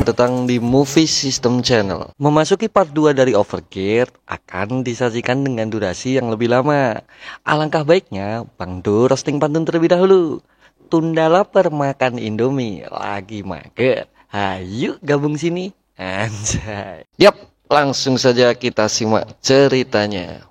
Selamat datang di Movie System Channel. Memasuki part 2 dari Overgear akan disajikan dengan durasi yang lebih lama. Alangkah baiknya Bang Do roasting pantun terlebih dahulu. Tunda lapar makan Indomie, lagi mager. Hayu gabung sini. Anjay. Yap, langsung saja kita simak ceritanya.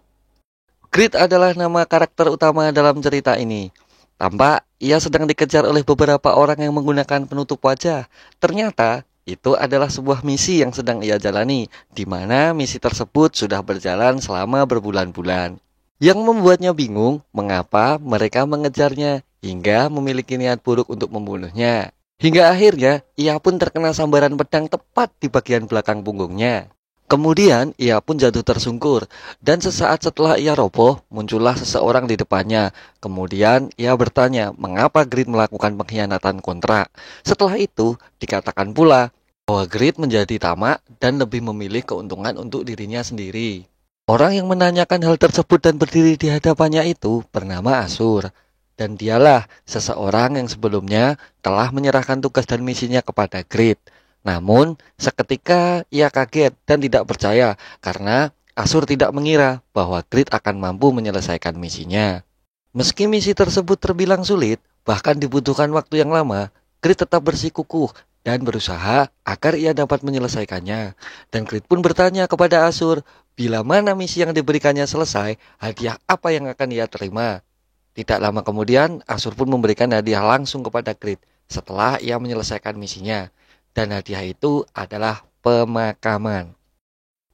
Grit adalah nama karakter utama dalam cerita ini. Tampak ia sedang dikejar oleh beberapa orang yang menggunakan penutup wajah. Ternyata itu adalah sebuah misi yang sedang ia jalani, di mana misi tersebut sudah berjalan selama berbulan-bulan. Yang membuatnya bingung mengapa mereka mengejarnya hingga memiliki niat buruk untuk membunuhnya. Hingga akhirnya ia pun terkena sambaran pedang tepat di bagian belakang punggungnya. Kemudian ia pun jatuh tersungkur, dan sesaat setelah ia roboh, muncullah seseorang di depannya. Kemudian ia bertanya mengapa Grit melakukan pengkhianatan kontrak. Setelah itu dikatakan pula bahwa Grit menjadi tamak dan lebih memilih keuntungan untuk dirinya sendiri. Orang yang menanyakan hal tersebut dan berdiri di hadapannya itu bernama Asur. Dan dialah seseorang yang sebelumnya telah menyerahkan tugas dan misinya kepada Grit. Namun, seketika ia kaget dan tidak percaya karena Asur tidak mengira bahwa Grit akan mampu menyelesaikan misinya. Meski misi tersebut terbilang sulit, bahkan dibutuhkan waktu yang lama, Grit tetap bersikukuh dan berusaha agar ia dapat menyelesaikannya. Dan Grit pun bertanya kepada Asur, bila mana misi yang diberikannya selesai, hadiah apa yang akan ia terima. Tidak lama kemudian, Asur pun memberikan hadiah langsung kepada Grit setelah ia menyelesaikan misinya. Dan hadiah itu adalah pemakaman.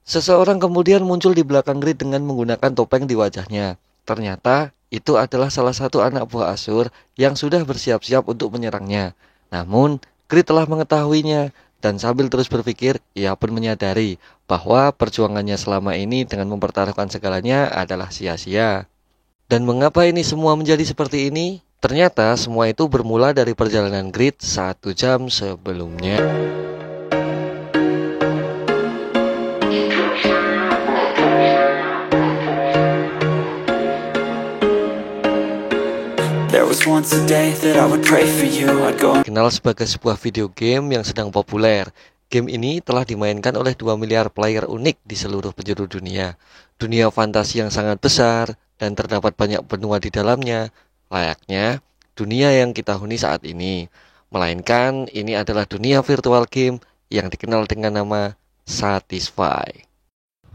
Seseorang kemudian muncul di belakang Grit dengan menggunakan topeng di wajahnya. Ternyata itu adalah salah satu anak buah Asur yang sudah bersiap-siap untuk menyerangnya. Namun Grit telah mengetahuinya dan sambil terus berpikir, ia pun menyadari bahwa perjuangannya selama ini dengan mempertaruhkan segalanya adalah sia-sia. Dan mengapa ini semua menjadi seperti ini? Ternyata semua itu bermula dari perjalanan Grit 1 jam sebelumnya. Dikenal sebagai sebuah video game yang sedang populer. Game ini telah dimainkan oleh 2 miliar player unik di seluruh penjuru dunia. Dunia fantasi yang sangat besar dan terdapat banyak benua di dalamnya. Layaknya dunia yang kita huni saat ini. Melainkan ini adalah dunia virtual game yang dikenal dengan nama Satisfy.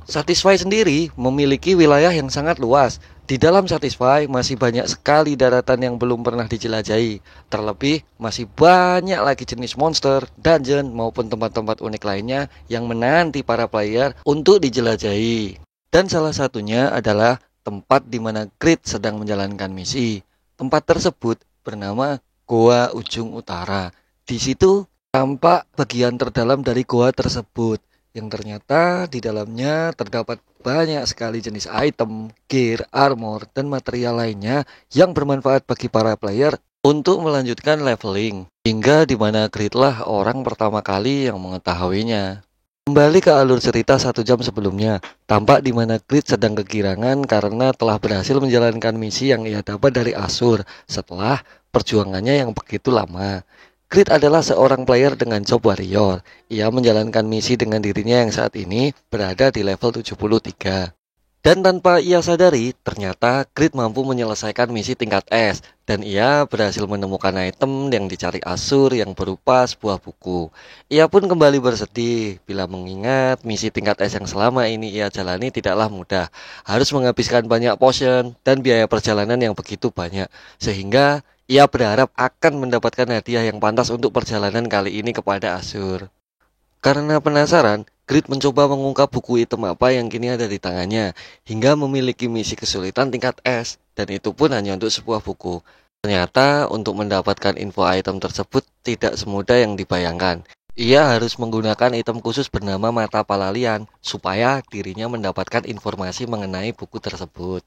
Satisfy sendiri memiliki wilayah yang sangat luas. Di dalam Satisfy masih banyak sekali daratan yang belum pernah dijelajahi. Terlebih masih banyak lagi jenis monster, dungeon maupun tempat-tempat unik lainnya yang menanti para player untuk dijelajahi. Dan salah satunya adalah tempat di mana Grit sedang menjalankan misi. Tempat tersebut bernama Goa Ujung Utara. Di situ tampak bagian terdalam dari goa tersebut, yang ternyata di dalamnya terdapat banyak sekali jenis item, gear, armor, dan material lainnya yang bermanfaat bagi para player untuk melanjutkan leveling. Hingga di mana Grit lah orang pertama kali yang mengetahuinya. Kembali ke alur cerita 1 jam sebelumnya, tampak di mana Grit sedang kegirangan karena telah berhasil menjalankan misi yang ia dapat dari Asur setelah perjuangannya yang begitu lama. Grit adalah seorang player dengan job warrior. Ia menjalankan misi dengan dirinya yang saat ini berada di level 73. Dan tanpa ia sadari, ternyata Grit mampu menyelesaikan misi tingkat S. Dan ia berhasil menemukan item yang dicari Asur yang berupa sebuah buku. Ia pun kembali bersedih bila mengingat misi tingkat S yang selama ini ia jalani tidaklah mudah. Harus menghabiskan banyak potion dan biaya perjalanan yang begitu banyak. Sehingga ia berharap akan mendapatkan hadiah yang pantas untuk perjalanan kali ini kepada Asur. Karena penasaran, Grit mencoba mengungkap buku item apa yang kini ada di tangannya, hingga memiliki misi kesulitan tingkat S, dan itu pun hanya untuk sebuah buku. Ternyata untuk mendapatkan info item tersebut tidak semudah yang dibayangkan. Ia harus menggunakan item khusus bernama Mata Palalian, supaya dirinya mendapatkan informasi mengenai buku tersebut.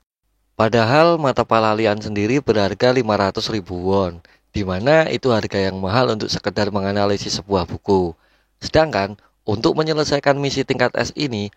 Padahal Mata Palalian sendiri berharga 500.000 won, di mana itu harga yang mahal untuk sekedar menganalisis sebuah buku. Sedangkan untuk menyelesaikan misi tingkat S ini,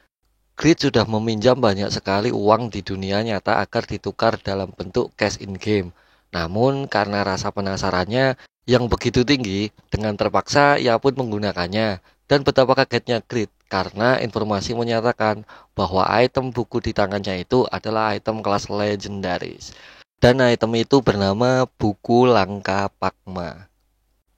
Grit sudah meminjam banyak sekali uang di dunia nyata agar ditukar dalam bentuk cash in game. Namun karena rasa penasarannya, yang begitu tinggi. Dengan terpaksa ia pun menggunakannya. Dan betapa kagetnya Grid karena informasi menyatakan bahwa item buku di tangannya itu adalah item kelas legendaris. Dan item itu bernama Buku Langka Pakma.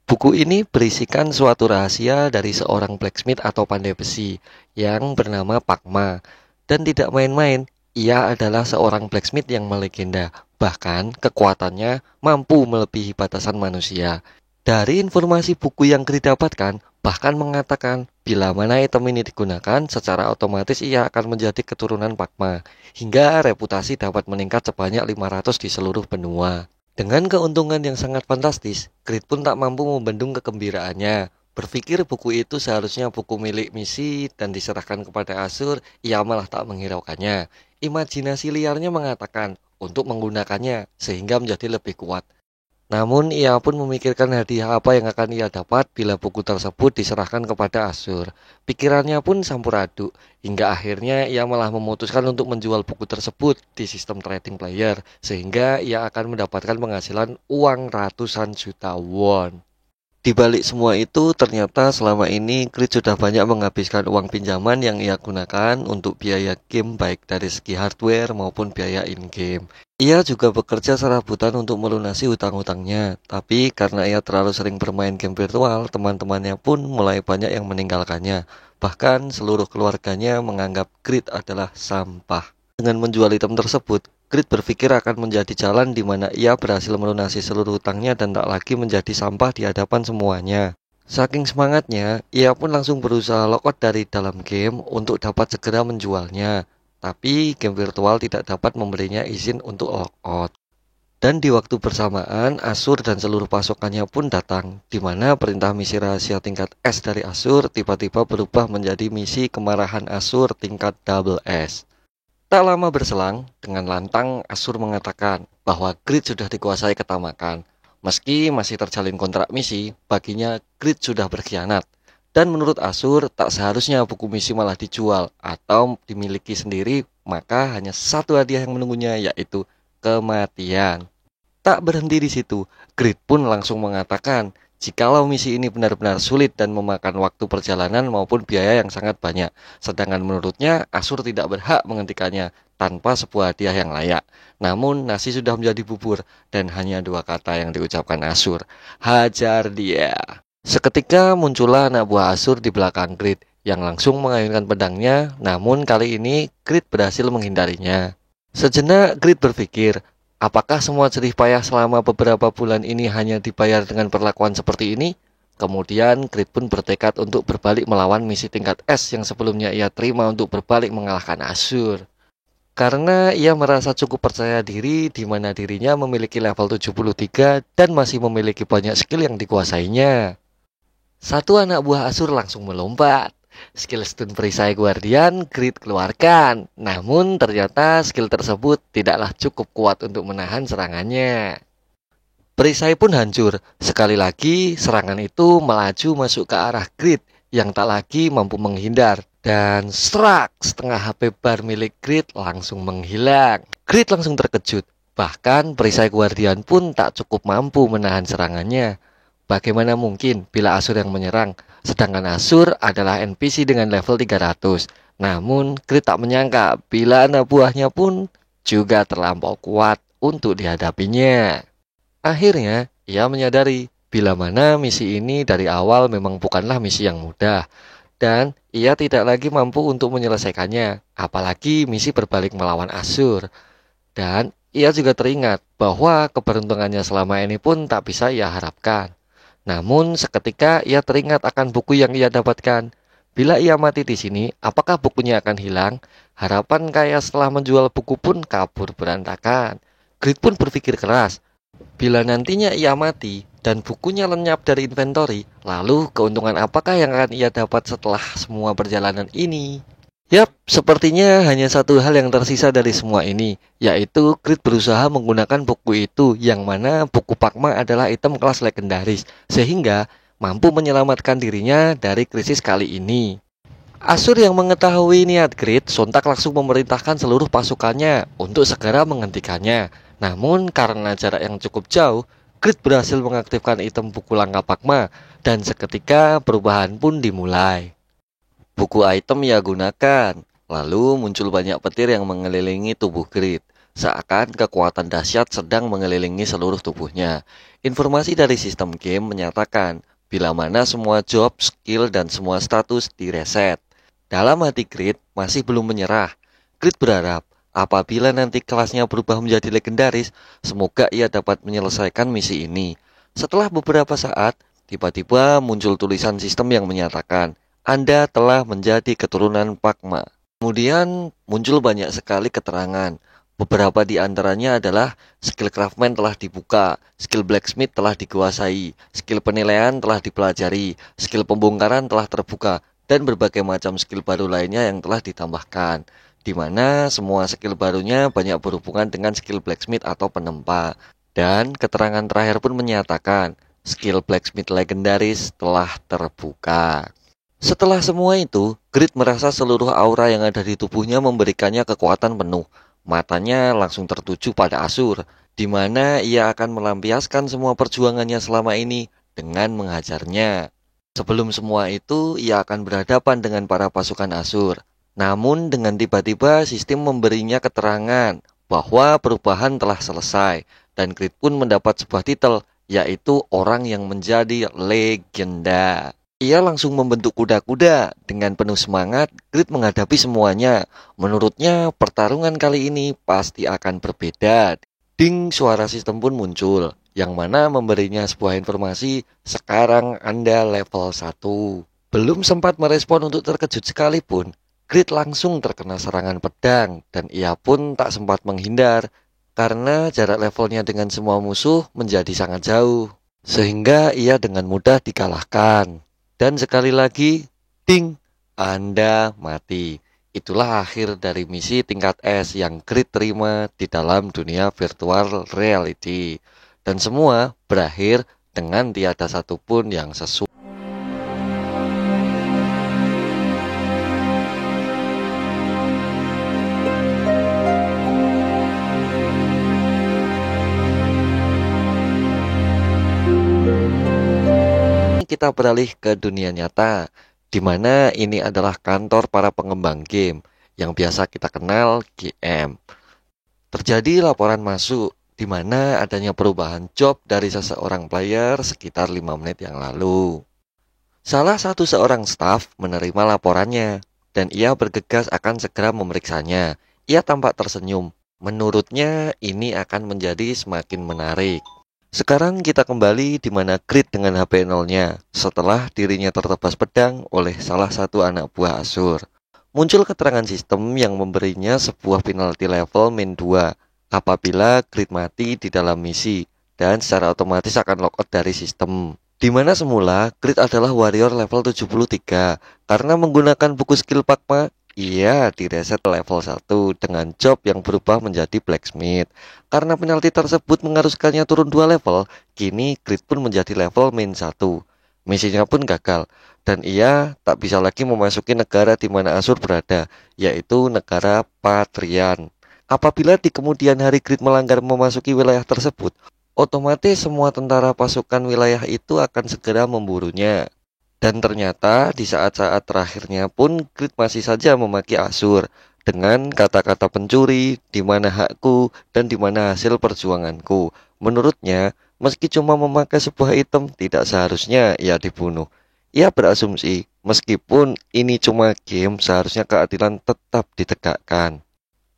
Buku ini berisikan suatu rahasia dari seorang blacksmith atau pandai besi yang bernama Pakma. Dan tidak main-main, ia adalah seorang blacksmith yang melegenda. Bahkan kekuatannya mampu melebihi batasan manusia. Dari informasi buku yang didapatkan, bahkan mengatakan bila mana item ini digunakan, secara otomatis ia akan menjadi keturunan Pakma. Hingga reputasi dapat meningkat sebanyak 500 di seluruh benua. Dengan keuntungan yang sangat fantastis, Grid pun tak mampu membendung kegembiraannya. Berpikir buku itu seharusnya buku milik misi dan diserahkan kepada Asur, ia malah tak menghiraukannya. Imajinasi liarnya mengatakan untuk menggunakannya sehingga menjadi lebih kuat. Namun ia pun memikirkan hadiah apa yang akan ia dapat bila buku tersebut diserahkan kepada Asur. Pikirannya pun campur aduk, hingga akhirnya ia malah memutuskan untuk menjual buku tersebut di sistem trading player, sehingga ia akan mendapatkan penghasilan uang ratusan juta won. Di balik semua itu, ternyata selama ini Grid sudah banyak menghabiskan uang pinjaman yang ia gunakan untuk biaya game baik dari segi hardware maupun biaya in-game. Ia juga bekerja serabutan untuk melunasi hutang-hutangnya, tapi karena ia terlalu sering bermain game virtual, teman-temannya pun mulai banyak yang meninggalkannya. Bahkan seluruh keluarganya menganggap Grid adalah sampah. Dengan menjual item tersebut, Grid berpikir akan menjadi jalan di mana ia berhasil melunasi seluruh hutangnya dan tak lagi menjadi sampah di hadapan semuanya. Saking semangatnya, ia pun langsung berusaha logout dari dalam game untuk dapat segera menjualnya. Tapi game virtual tidak dapat memberinya izin untuk logout. Dan di waktu bersamaan, Asur dan seluruh pasukannya pun datang, di mana perintah misi rahasia tingkat S dari Asur tiba-tiba berubah menjadi misi kemarahan Asur tingkat double S. Tak lama berselang, dengan lantang Asur mengatakan bahwa Grid sudah dikuasai ketamakan. Meski masih terjalin kontrak misi, baginya Grid sudah berkhianat. Dan menurut Asur, tak seharusnya buku misi malah dijual atau dimiliki sendiri, maka hanya satu hadiah yang menunggunya, yaitu kematian. Tak berhenti di situ, Grid pun langsung mengatakan jikalau misi ini benar-benar sulit dan memakan waktu perjalanan maupun biaya yang sangat banyak. Sedangkan menurutnya Asur tidak berhak menghentikannya tanpa sebuah hadiah yang layak. Namun nasi sudah menjadi bubur dan hanya dua kata yang diucapkan Asur. Hajar dia. Seketika muncullah anak buah Asur di belakang Grid yang langsung mengayunkan pedangnya. Namun kali ini Grid berhasil menghindarinya. Sejenak Grid berpikir, apakah semua jerih payah selama beberapa bulan ini hanya dibayar dengan perlakuan seperti ini? Kemudian Grid pun bertekad untuk berbalik melawan misi tingkat S yang sebelumnya ia terima untuk berbalik mengalahkan Asur. Karena ia merasa cukup percaya diri di mana dirinya memiliki level 73 dan masih memiliki banyak skill yang dikuasainya. Satu anak buah Asur langsung melompat. Skill stun perisai guardian Grid keluarkan. Namun ternyata skill tersebut tidaklah cukup kuat untuk menahan serangannya. Perisai pun hancur. Sekali lagi serangan itu melaju masuk ke arah Grid yang tak lagi mampu menghindar. Dan strak, setengah HP bar milik Grid langsung menghilang. Grid langsung terkejut. Bahkan perisai guardian pun tak cukup mampu menahan serangannya. Bagaimana mungkin bila Asur yang menyerang? Sedangkan Asur adalah NPC dengan level 300. Namun Grid tak menyangka bila anak buahnya pun juga terlampau kuat untuk dihadapinya. Akhirnya ia menyadari bila mana misi ini dari awal memang bukanlah misi yang mudah. Dan ia tidak lagi mampu untuk menyelesaikannya. Apalagi misi berbalik melawan Asur. Dan ia juga teringat bahwa keberuntungannya selama ini pun tak bisa ia harapkan. Namun seketika ia teringat akan buku yang ia dapatkan. Bila ia mati di sini, apakah bukunya akan hilang? Harapan kaya setelah menjual buku pun kabur berantakan. Grid pun berpikir keras. Bila nantinya ia mati dan bukunya lenyap dari inventory, lalu keuntungan apakah yang akan ia dapat setelah semua perjalanan ini? Yap, sepertinya hanya satu hal yang tersisa dari semua ini, yaitu Grid berusaha menggunakan buku itu, yang mana buku Pakma adalah item kelas legendaris, sehingga mampu menyelamatkan dirinya dari krisis kali ini. Asur yang mengetahui niat Grid sontak langsung memerintahkan seluruh pasukannya untuk segera menghentikannya. Namun karena jarak yang cukup jauh, Grid berhasil mengaktifkan item buku langkah Pakma, dan seketika perubahan pun dimulai. Buku item ia gunakan, lalu muncul banyak petir yang mengelilingi tubuh Grid, seakan kekuatan dahsyat sedang mengelilingi seluruh tubuhnya. Informasi dari sistem game menyatakan bila mana semua job, skill, dan semua status direset. Dalam hati Grid masih belum menyerah. Grid berharap apabila nanti kelasnya berubah menjadi legendaris, semoga ia dapat menyelesaikan misi ini. Setelah beberapa saat, tiba-tiba muncul tulisan sistem yang menyatakan Anda telah menjadi keturunan Pakma. Kemudian muncul banyak sekali keterangan. Beberapa di antaranya adalah skill craftman telah dibuka, skill blacksmith telah dikuasai, skill penilaian telah dipelajari, skill pembongkaran telah terbuka, dan berbagai macam skill baru lainnya yang telah ditambahkan, di mana semua skill barunya banyak berhubungan dengan skill blacksmith atau penempa. Dan keterangan terakhir pun menyatakan skill blacksmith legendaris telah terbuka. Setelah semua itu, Grid merasa seluruh aura yang ada di tubuhnya memberikannya kekuatan penuh. Matanya langsung tertuju pada Asur, di mana ia akan melampiaskan semua perjuangannya selama ini dengan menghajarnya. Sebelum semua itu, ia akan berhadapan dengan para pasukan Asur. Namun dengan tiba-tiba sistem memberinya keterangan bahwa perubahan telah selesai, dan Grid pun mendapat sebuah titel, yaitu orang yang menjadi legenda. Ia langsung membentuk kuda-kuda. Dengan penuh semangat, Grid menghadapi semuanya. Menurutnya, pertarungan kali ini pasti akan berbeda. Ding, suara sistem pun muncul, yang mana memberinya sebuah informasi, sekarang Anda level 1. Belum sempat merespon untuk terkejut sekalipun, Grid langsung terkena serangan pedang, dan ia pun tak sempat menghindar, karena jarak levelnya dengan semua musuh menjadi sangat jauh, sehingga ia dengan mudah dikalahkan. Dan sekali lagi, ding, Anda mati. Itulah akhir dari misi tingkat S yang Grid terima di dalam dunia virtual reality. Dan semua berakhir dengan tiada satupun yang sesuai. Kita beralih ke dunia nyata, di mana ini adalah kantor para pengembang game yang biasa kita kenal GM. Terjadi laporan masuk di mana adanya perubahan job dari seseorang player sekitar 5 menit yang lalu. Salah satu seorang staf menerima laporannya dan ia bergegas akan segera memeriksanya. Ia tampak tersenyum. Menurutnya ini akan menjadi semakin menarik. Sekarang kita kembali di mana Grid dengan HP 0-nya setelah dirinya tertebas pedang oleh salah satu anak buah Asur. Muncul keterangan sistem yang memberinya sebuah penalti level min 2 apabila Grid mati di dalam misi dan secara otomatis akan logout dari sistem. Di mana semula Grid adalah warrior level 73 karena menggunakan buku skill Pakma. Ia direset level 1 dengan job yang berubah menjadi blacksmith. Karena penalti tersebut mengharuskannya turun 2 level, kini Grid pun menjadi level min 1. Misinya pun gagal, dan ia tak bisa lagi memasuki negara di mana Asur berada, yaitu negara Patrian. Apabila di kemudian hari Grid melanggar memasuki wilayah tersebut, otomatis semua tentara pasukan wilayah itu akan segera memburunya. Dan ternyata di saat-saat terakhirnya pun Grid masih saja memaki Asur dengan kata-kata pencuri, di mana hakku dan di mana hasil perjuanganku. Menurutnya, meski cuma memakai sebuah item, tidak seharusnya ia dibunuh. Ia berasumsi, meskipun ini cuma game, seharusnya keadilan tetap ditegakkan.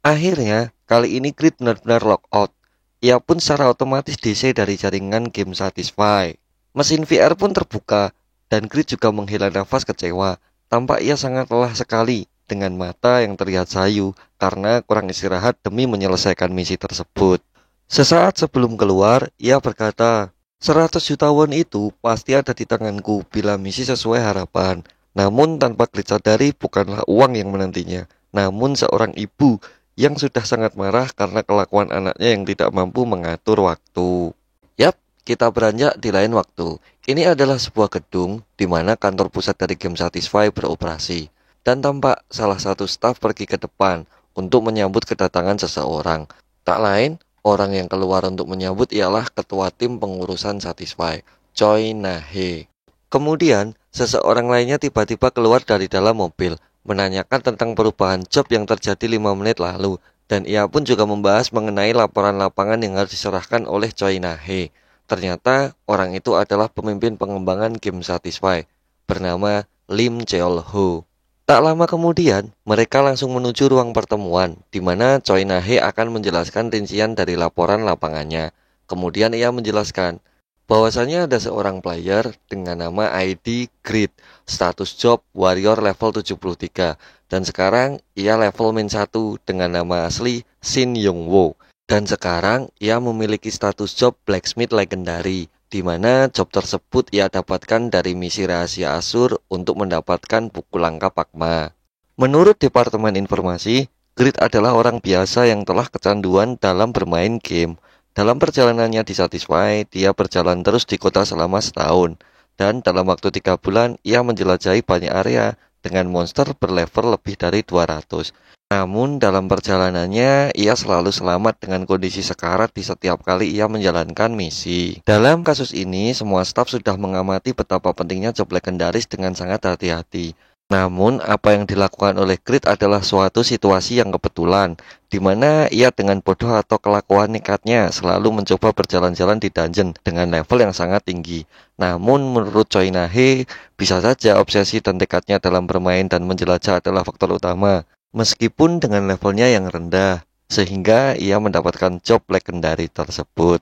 Akhirnya, kali ini Grid benar-benar logout. Ia pun secara otomatis DC dari jaringan game Satisfy. Mesin VR pun terbuka. Dan Grid juga menghela nafas kecewa. Tampak ia sangat lelah sekali dengan mata yang terlihat sayu karena kurang istirahat demi menyelesaikan misi tersebut. Sesaat sebelum keluar, ia berkata, 100 juta won itu pasti ada di tanganku bila misi sesuai harapan. Namun tanpa Grid sadari bukanlah uang yang menantinya, namun seorang ibu yang sudah sangat marah karena kelakuan anaknya yang tidak mampu mengatur waktu. Yap, kita beranjak di lain waktu. Ini adalah sebuah gedung di mana kantor pusat dari game Satisfy beroperasi. Dan tampak salah satu staf pergi ke depan untuk menyambut kedatangan seseorang. Tak lain, Orang yang keluar untuk menyambut ialah ketua tim pengurusan Satisfy, Choi Na-hee. Kemudian, seseorang lainnya tiba-tiba keluar dari dalam mobil, menanyakan tentang perubahan job yang terjadi 5 menit lalu. Dan ia pun juga membahas mengenai laporan lapangan yang harus diserahkan oleh Choi Na-hee. Ternyata, orang itu adalah pemimpin pengembangan game Satisfy, bernama Lim Cheol-ho. Tak lama kemudian, mereka langsung menuju ruang pertemuan, di mana Choi Na-hee akan menjelaskan rincian dari laporan lapangannya. Kemudian ia menjelaskan bahwasanya ada seorang player dengan nama ID Grid, status job Warrior level 73, dan sekarang ia level min 1 dengan nama asli Shin Young-woo. Dan sekarang ia memiliki status job Blacksmith Legendary, di mana job tersebut ia dapatkan dari misi rahasia Asur untuk mendapatkan buku langka Pakma. Menurut Departemen Informasi, Grid adalah orang biasa yang telah kecanduan dalam bermain game. Dalam perjalanannya di Satisfy, dia berjalan terus di kota selama setahun. Dan dalam waktu 3 bulan, ia menjelajahi banyak area dengan monster berlevel lebih dari 200. Namun dalam perjalanannya, ia selalu selamat dengan kondisi sekarat di setiap kali ia menjalankan misi. Dalam kasus ini, semua staf sudah mengamati betapa pentingnya job legendaris dengan sangat hati-hati. Namun, apa yang dilakukan oleh Grid adalah suatu situasi yang kebetulan, di mana ia dengan bodoh atau kelakuan nekatnya selalu mencoba berjalan-jalan di dungeon dengan level yang sangat tinggi. Namun, menurut Choi Na-hee, bisa saja obsesi dan tekadnya dalam bermain dan menjelajah adalah faktor utama, meskipun dengan levelnya yang rendah, sehingga ia mendapatkan job legendary tersebut.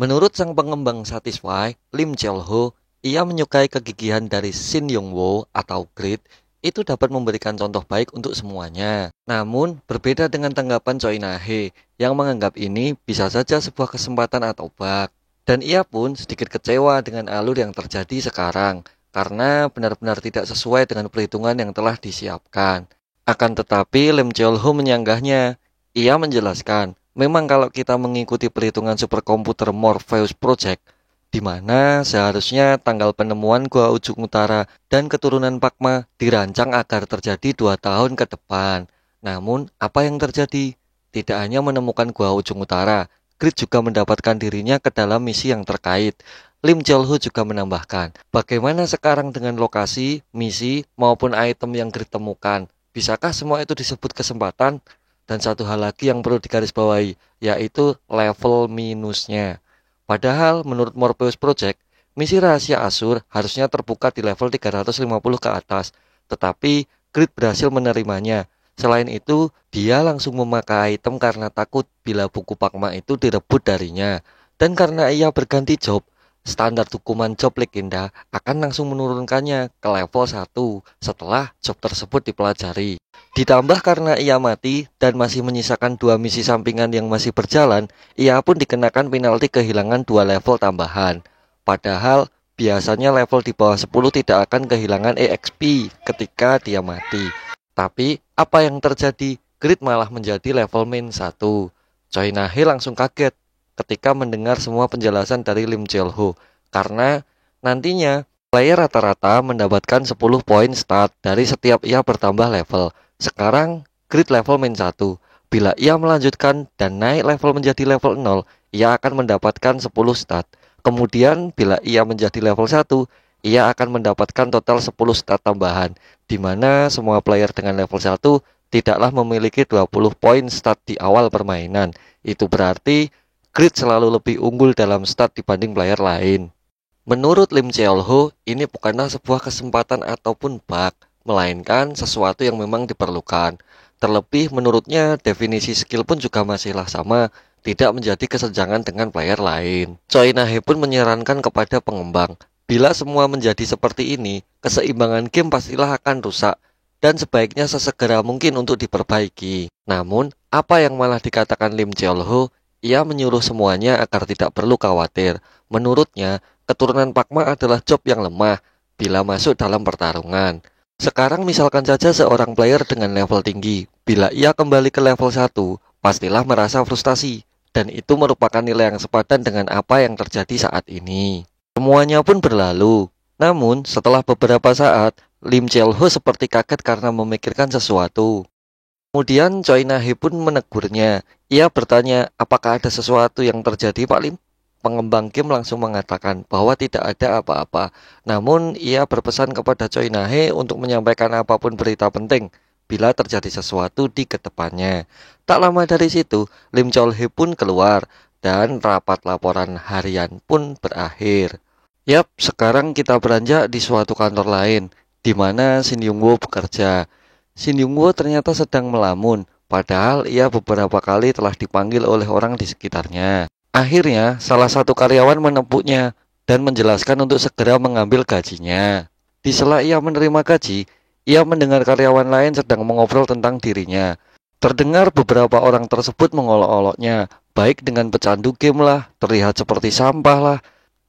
Menurut sang pengembang Satisfy, Lim Cheol-ho, ia menyukai kegigihan dari Shin Young-woo atau Grid, itu dapat memberikan contoh baik untuk semuanya. Namun, berbeda dengan tanggapan Choi Na-hee yang menganggap ini bisa saja sebuah kesempatan atau bug. Dan ia pun sedikit kecewa dengan alur yang terjadi sekarang, karena benar-benar tidak sesuai dengan perhitungan yang telah disiapkan. Akan tetapi, Lim Cheol-ho menyanggahnya. Ia menjelaskan, memang kalau kita mengikuti perhitungan superkomputer Morpheus Project, di mana seharusnya tanggal penemuan Gua Ujung Utara dan keturunan Pakma dirancang agar terjadi 2 tahun ke depan. Namun, apa yang terjadi? Tidak hanya menemukan Gua Ujung Utara, Grid juga mendapatkan dirinya ke dalam misi yang terkait. Lim Cheol-ho juga menambahkan, bagaimana sekarang dengan lokasi, misi, maupun item yang Grid temukan? Bisakah semua itu disebut kesempatan? Dan satu hal lagi yang perlu digarisbawahi, yaitu level minusnya. Padahal menurut Morpheus Project, misi rahasia Asur harusnya terbuka di level 350 ke atas, tetapi Grid berhasil menerimanya. Selain itu, dia langsung memakai item karena takut bila buku Pakma itu direbut darinya. Dan karena ia berganti job, standar hukuman job legenda akan langsung menurunkannya ke level 1 setelah job tersebut dipelajari. Ditambah karena ia mati dan masih menyisakan 2 misi sampingan yang masih berjalan, ia pun dikenakan penalti kehilangan 2 level tambahan. Padahal biasanya level di bawah 10 tidak akan kehilangan EXP ketika dia mati. Tapi apa yang terjadi? Grid malah menjadi level min 1. Choi Na-hee langsung kaget ketika mendengar semua penjelasan dari Lim Cheol-ho, karena nantinya player rata-rata mendapatkan 10 poin stat dari setiap ia bertambah level. Sekarang Grid level min 1. Bila ia melanjutkan dan naik level menjadi level 0, ia akan mendapatkan 10 stat. Kemudian bila ia menjadi level 1, ia akan mendapatkan total 10 stat tambahan, di mana semua player dengan level 1 tidaklah memiliki 20 poin stat di awal permainan. Itu berarti Grid selalu lebih unggul dalam stat dibanding player lain. Menurut Lim Cheol-ho, ini bukanlah sebuah kesempatan ataupun bug, melainkan sesuatu yang memang diperlukan. Terlebih menurutnya definisi skill pun juga masihlah sama, tidak menjadi kesenjangan dengan player lain. Choi Na-hee pun menyarankan kepada pengembang, bila semua menjadi seperti ini, keseimbangan game pastilah akan rusak, dan sebaiknya sesegera mungkin untuk diperbaiki. Namun, apa yang malah dikatakan Lim Cheol-ho? Ia menyuruh semuanya agar tidak perlu khawatir. Menurutnya, keturunan Pakma adalah job yang lemah bila masuk dalam pertarungan. Sekarang misalkan saja seorang player dengan level tinggi, bila ia kembali ke level 1, pastilah merasa frustasi. Dan itu merupakan nilai yang sepadan dengan apa yang terjadi saat ini. Semuanya pun berlalu. Namun, setelah beberapa saat, Lim Cheol-ho seperti kaget karena memikirkan sesuatu. Kemudian Choi Na-hee pun menegurnya. Ia bertanya apakah ada sesuatu yang terjadi Pak Lim. Pengembang game langsung mengatakan bahwa tidak ada apa-apa. Namun ia berpesan kepada Choi Na-hee untuk menyampaikan apapun berita penting bila terjadi sesuatu di kedepannya. Tak lama dari situ, Lim Chol-hee pun keluar dan rapat laporan harian pun berakhir. Yap, sekarang kita beranjak di suatu kantor lain, di mana Shin Young-woo bekerja. Shin Young-woo ternyata sedang melamun, padahal ia beberapa kali telah dipanggil oleh orang di sekitarnya. Akhirnya, salah satu karyawan menepuknya dan menjelaskan untuk segera mengambil gajinya. Di sela ia menerima gaji, ia mendengar karyawan lain sedang mengobrol tentang dirinya. Terdengar beberapa orang tersebut mengolok-oloknya, baik dengan pecandu game lah, terlihat seperti sampah lah.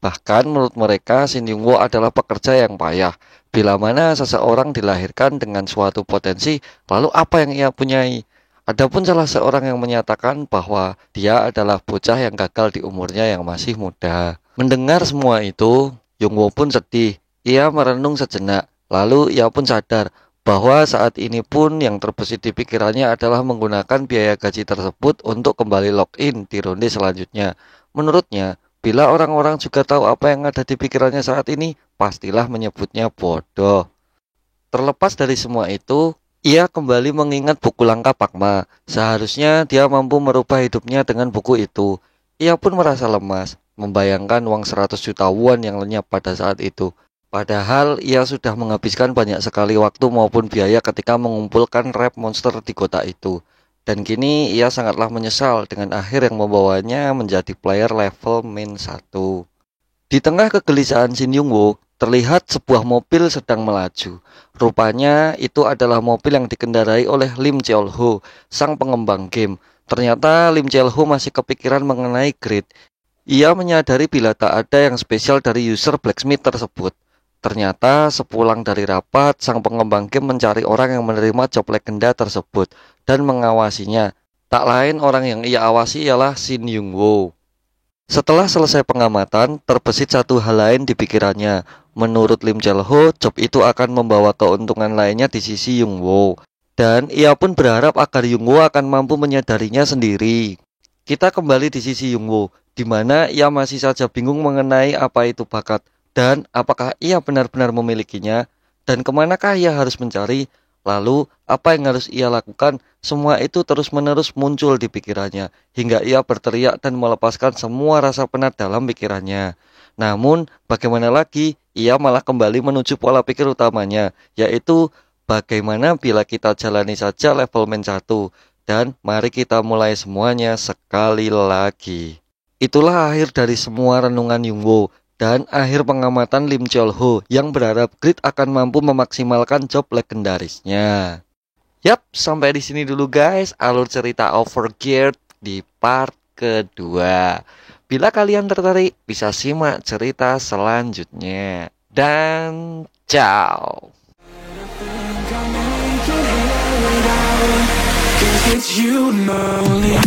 Bahkan menurut mereka Shin Young-woo adalah pekerja yang payah. Bila mana seseorang dilahirkan dengan suatu potensi, lalu apa yang ia punyai? Adapun salah seorang yang menyatakan bahwa dia adalah bocah yang gagal di umurnya yang masih muda. Mendengar semua itu, Young-woo pun sedih. Ia merenung sejenak, lalu ia pun sadar bahwa saat ini pun yang terbesit di pikirannya adalah menggunakan biaya gaji tersebut untuk kembali login di ronde selanjutnya. Menurutnya, bila orang-orang juga tahu apa yang ada di pikirannya saat ini, pastilah menyebutnya bodoh. Terlepas dari semua itu, ia kembali mengingat buku langka Pakma. Seharusnya dia mampu merubah hidupnya dengan buku itu. Ia pun merasa lemas, membayangkan uang 100 juta won yang lenyap pada saat itu. Padahal ia sudah menghabiskan banyak sekali waktu maupun biaya ketika mengumpulkan rap monster di kota itu. Dan kini ia sangatlah menyesal dengan akhir yang membawanya menjadi player level min 1. Di tengah kegelisahan Shin Young-woo, terlihat sebuah mobil sedang melaju. Rupanya itu adalah mobil yang dikendarai oleh Lim Cheol-ho, sang pengembang game. Ternyata Lim Cheol-ho masih kepikiran mengenai Grid. Ia menyadari bila tak ada yang spesial dari user blacksmith tersebut. Ternyata sepulang dari rapat, sang pengembang game mencari orang yang menerima job legenda tersebut dan mengawasinya. Tak lain orang yang ia awasi ialah Shin Young-woo. Setelah selesai pengamatan, terbesit satu hal lain di pikirannya. Menurut Lim Cheol-ho, job itu akan membawa keuntungan lainnya di sisi Young-woo. Dan ia pun berharap agar Young-woo akan mampu menyadarinya sendiri. Kita kembali di sisi Young-woo, di mana ia masih saja bingung mengenai apa itu bakat. Dan apakah ia benar-benar memilikinya? Dan kemanakah ia harus mencari? Lalu, apa yang harus ia lakukan? Semua itu terus-menerus muncul di pikirannya, hingga ia berteriak dan melepaskan semua rasa penat dalam pikirannya. Namun, bagaimana lagi? Ia malah kembali menuju pola pikir utamanya, yaitu bagaimana bila kita jalani saja level min 1, dan mari kita mulai semuanya sekali lagi. Itulah akhir dari semua renungan Young-woo dan akhir pengamatan Lim Cheol-ho yang berharap Grid akan mampu memaksimalkan job legendarisnya. Yap, sampai di sini dulu guys alur cerita Overgeared di part kedua. Bila kalian tertarik, bisa simak cerita selanjutnya. Dan ciao. It's you, lonely.